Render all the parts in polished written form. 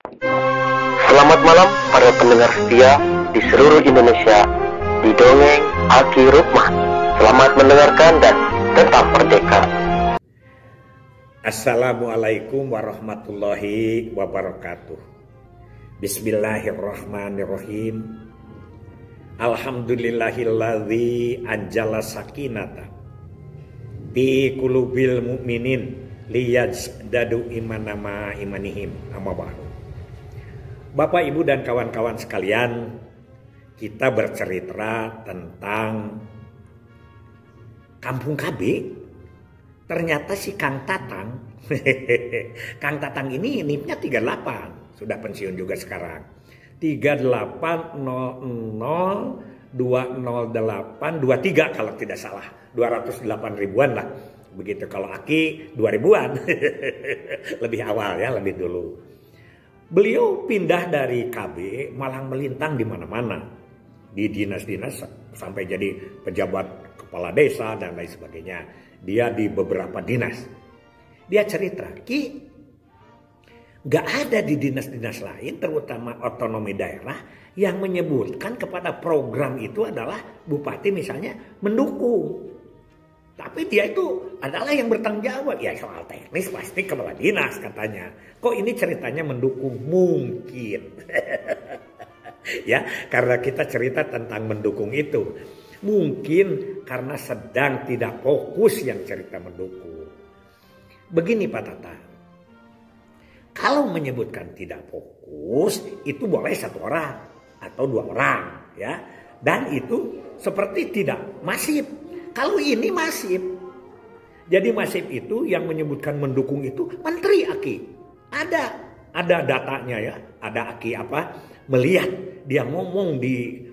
Selamat malam para pendengar setia di seluruh Indonesia di Dongeng Aki Rukman. Selamat mendengarkan dan tetap merdeka. Assalamualaikum warahmatullahi wabarakatuh. Bismillahirrahmanirrahim. Alhamdulillahilladzi anjala sakinata fi qulubil mu'minin liyazdadu imanama imanihim. Amma ba'du. Bapak, Ibu, dan kawan-kawan sekalian, kita bercerita tentang Kampung KB. Ternyata si Kang Tatang, Kang Tatang ini NIP-nya 38, sudah pensiun juga sekarang. 3800200823 kalau tidak salah, 208 ribuan lah. Begitu kalau Aki 2000-an, lebih awal ya, lebih dulu. Beliau pindah dari KB, malang melintang di mana-mana, di dinas-dinas sampai jadi pejabat kepala desa dan lain sebagainya. Dia di beberapa dinas. Dia cerita, Ki, gak ada di dinas-dinas lain, terutama otonomi daerah, yang menyebutkan kepada program itu adalah bupati misalnya mendukung. Tapi dia itu adalah yang bertanggung jawab. Ya soal teknis pasti kepala dinas katanya. Kok ini ceritanya mendukung? Mungkin. Ya, karena kita cerita tentang mendukung itu. Mungkin karena sedang tidak fokus yang cerita mendukung. Begini Pak Tata. Kalau menyebutkan tidak fokus, itu boleh satu orang atau dua orang. Ya. Dan itu seperti tidak masif. Kalau ini masif. Jadi masif itu yang menyebutkan mendukung itu Menteri Aki. Ada datanya ya. Ada Aki melihat dia ngomong di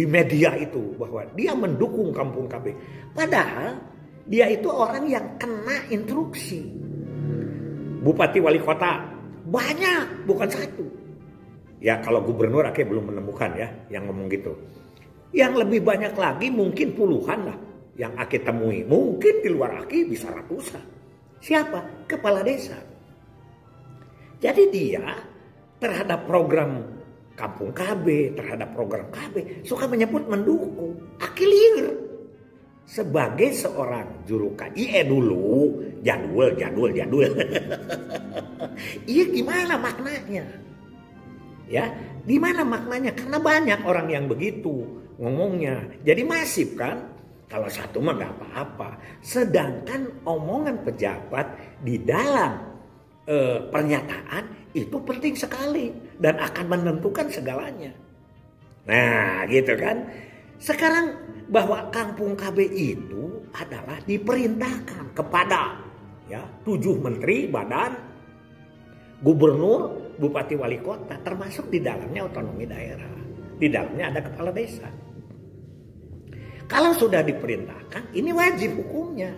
media itu bahwa dia mendukung Kampung KB. Padahal dia itu orang yang kena instruksi. Bupati wali kota banyak, bukan satu. Ya kalau gubernur Aki belum menemukan ya yang ngomong gitu. Yang lebih banyak lagi mungkin puluhan lah yang Aki temui. Mungkin di luar Aki bisa ratusan. Siapa? Kepala desa. Jadi dia terhadap program Kampung KB, terhadap program KB, suka menyebut mendukung. Aki liar. Sebagai seorang juru KIE dulu, jadul. Iya gimana maknanya? Ya, gimana maknanya? Karena banyak orang yang begitu ngomongnya. Jadi masif kan? Kalau satu mah gak apa-apa. Sedangkan omongan pejabat di dalam pernyataan itu penting sekali dan akan menentukan segalanya. Nah, gitu kan? Sekarang bahwa Kampung KB itu adalah diperintahkan kepada 7 menteri, badan, gubernur, bupati, wali kota, termasuk di dalamnya otonomi daerah. Di dalamnya ada kepala desa. Kalau sudah diperintahkan, ini wajib hukumnya.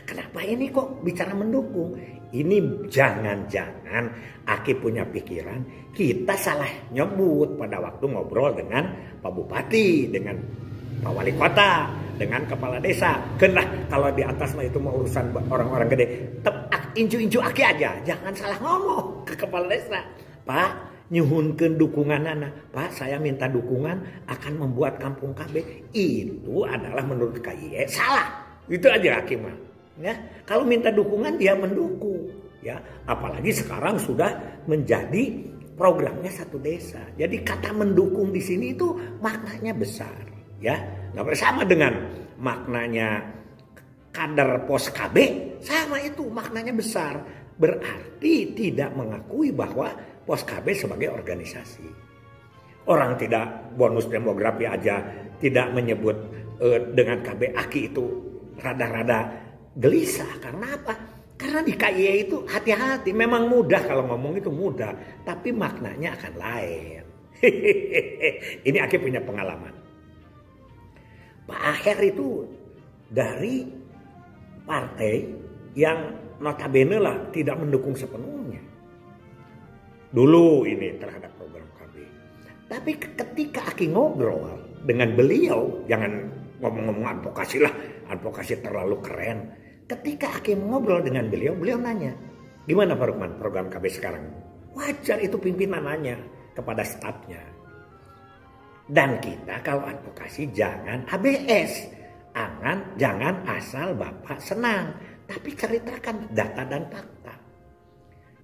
Kenapa ini kok bicara mendukung? Ini jangan-jangan Aki punya pikiran kita salah nyebut pada waktu ngobrol dengan Pak Bupati, dengan Pak Wali Kota, dengan Kepala Desa. Kenlah kalau di atas mah itu mau urusan orang-orang gede. Incu-incu Aki aja, jangan salah ngomong ke Kepala Desa. Pak, nyuhunkeun dukungan anak. Pak, saya minta dukungan akan membuat Kampung KB. Itu adalah menurut KIE salah. Itu aja Aki mah. Ya, kalau minta dukungan dia mendukung, ya. Apalagi sekarang sudah menjadi programnya satu desa. Jadi kata mendukung di sini itu maknanya besar, ya. Nah, bersama dengan maknanya kader pos KB, sama itu maknanya besar. Berarti tidak mengakui bahwa pos KB sebagai organisasi. Orang tidak bonus demografi aja tidak menyebut dengan KB Aki itu rada-rada gelisah. Karena apa? Karena di KIE itu hati-hati. Memang mudah kalau ngomong itu mudah. Tapi maknanya akan lain. Ini Aki punya pengalaman. Pak Aher itu dari partai yang notabene lah tidak mendukung sepenuhnya. Dulu ini terhadap program KB. Tapi ketika Aki ngobrol dengan beliau, jangan ngomong-ngomong advokasi lah. Advokasi terlalu keren. Ketika Aki ngobrol dengan beliau, beliau nanya, gimana Pak Rukman program KB sekarang? Wajar itu pimpinan nanya kepada stafnya. Dan kita kalau advokasi jangan ABS. Jangan asal Bapak senang. Tapi ceritakan data dan fakta.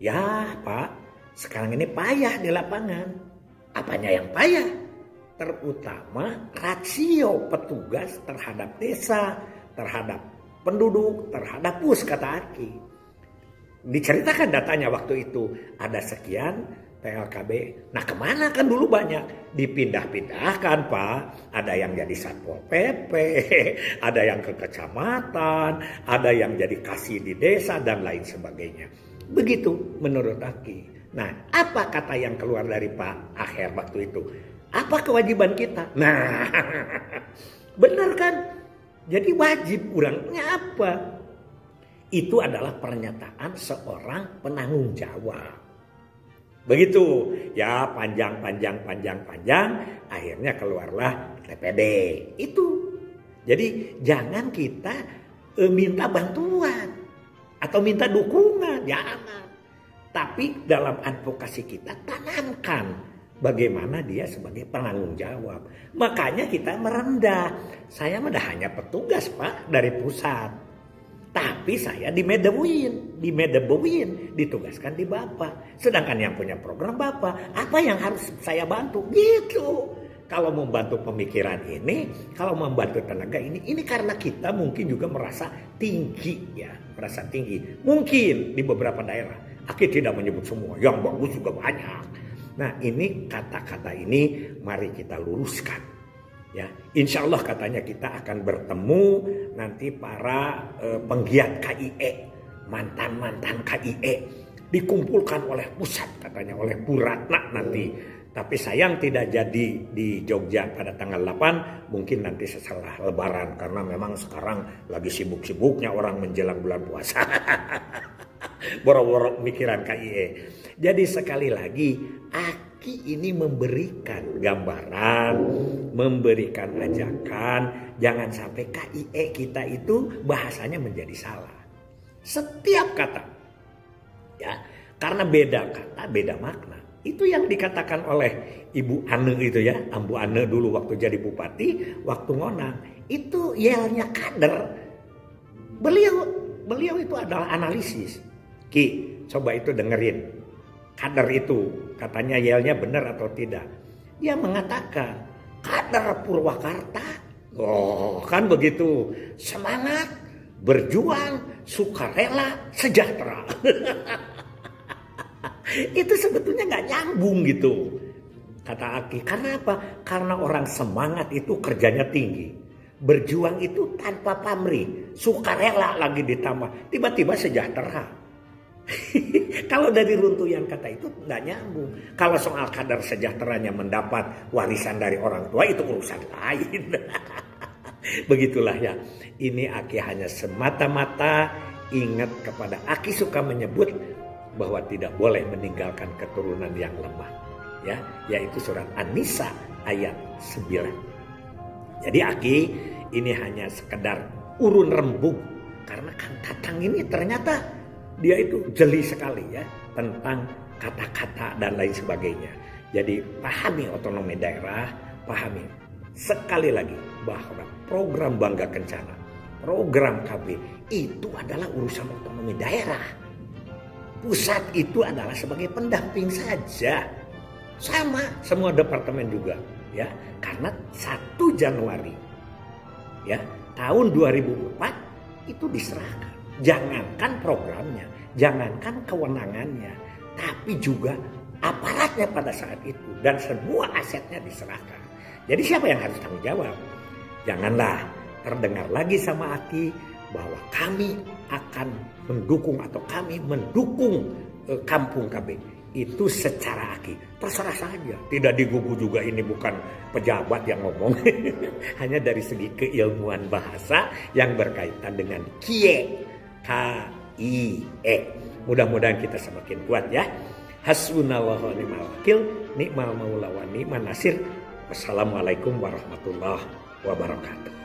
Ya Pak, sekarang ini payah di lapangan. Apanya yang payah? Terutama rasio petugas terhadap desa, terhadap penduduk, terhadap pus, kata Aki. Diceritakan datanya waktu itu ada sekian PLKB. Nah kemana kan dulu banyak dipindah-pindahkan Pak. Ada yang jadi Satpol PP, ada yang ke kecamatan, ada yang jadi kasih di desa dan lain sebagainya. Begitu menurut Aki. Nah apa kata yang keluar dari Pak Aher waktu itu? Apa kewajiban kita? Nah benar kan? Jadi wajib urangnya apa? Itu adalah pernyataan seorang penanggung jawab. Begitu ya, panjang, akhirnya keluarlah TPD. Itu. Jadi jangan kita minta bantuan atau minta dukungan, jangan. Tapi dalam advokasi kita tanamkan bagaimana dia sebagai penanggung jawab. Makanya kita merendah. Saya hanya petugas Pak dari pusat. Tapi saya dimedebuin, ditugaskan di Bapak. Sedangkan yang punya program Bapak, apa yang harus saya bantu? Gitu. Kalau membantu pemikiran ini, kalau membantu tenaga ini karena kita mungkin juga merasa tinggi ya, merasa tinggi. Mungkin di beberapa daerah, Aki tidak menyebut semua, yang bagus juga banyak. Nah ini kata-kata ini mari kita luruskan. Ya, insya Allah katanya kita akan bertemu nanti para penggiat KIE, mantan KIE dikumpulkan oleh pusat katanya, oleh Bu Ratna nanti. Tapi sayang tidak jadi di Jogja pada tanggal 8, mungkin nanti setelah Lebaran karena memang sekarang lagi sibuk-sibuknya orang menjelang bulan puasa. Boro-boro mikiran KIE. Jadi sekali lagi Aki ini memberikan gambaran, memberikan ajakan, jangan sampai KIE kita itu bahasanya menjadi salah. Setiap kata, ya, karena beda kata, beda makna. Itu yang dikatakan oleh Ibu Ane itu ya, Ambu Ane dulu waktu jadi bupati, waktu ngonang. Itu yelnya kader. Beliau itu adalah analisis. Ki, coba itu dengerin. Kader itu katanya yelnya benar atau tidak. Dia mengatakan kader Purwakarta. Oh kan begitu. Semangat, berjuang, sukarela, sejahtera. Itu sebetulnya gak nyambung gitu. Kata Aki. Karena apa? Karena orang semangat itu kerjanya tinggi. Berjuang itu tanpa pamrih. Sukarela lagi ditambah. Tiba-tiba sejahtera. Kalau dari runtuhan kata itu nggak nyambung. Kalau soal kadar sejahteranya mendapat warisan dari orang tua itu urusan lain. Begitulah ya. Ini Aki hanya semata-mata ingat kepada Aki suka menyebut bahwa tidak boleh meninggalkan keturunan yang lemah. Ya, yaitu surat An-Nisa ayat 9. Jadi Aki ini hanya sekedar urun rembug karena Kang Tatang ini ternyata dia itu jeli sekali ya tentang kata-kata dan lain sebagainya. Jadi pahami otonomi daerah, pahami sekali lagi bahwa program Bangga Kencana, program KB itu adalah urusan otonomi daerah. Pusat itu adalah sebagai pendamping saja. Sama semua departemen juga ya. Karena 1 Januari ya tahun 2004 itu diserahkan. Jangankan programnya, jangankan kewenangannya, tapi juga aparatnya pada saat itu dan semua asetnya diserahkan. Jadi siapa yang harus tanggung jawab? Janganlah terdengar lagi sama Aki bahwa kami akan mendukung atau kami mendukung kampung KB. Itu secara Aki, terserah saja. Tidak digugu juga, ini bukan pejabat yang ngomong. Hanya dari segi keilmuan bahasa yang berkaitan dengan KIE. K-I-E. Mudah-mudahan kita semakin kuat ya. Hasbunallahu wa ni'mal wakil, ni'mal maula wa ni'man nasir. Wassalamualaikum warahmatullahi wabarakatuh.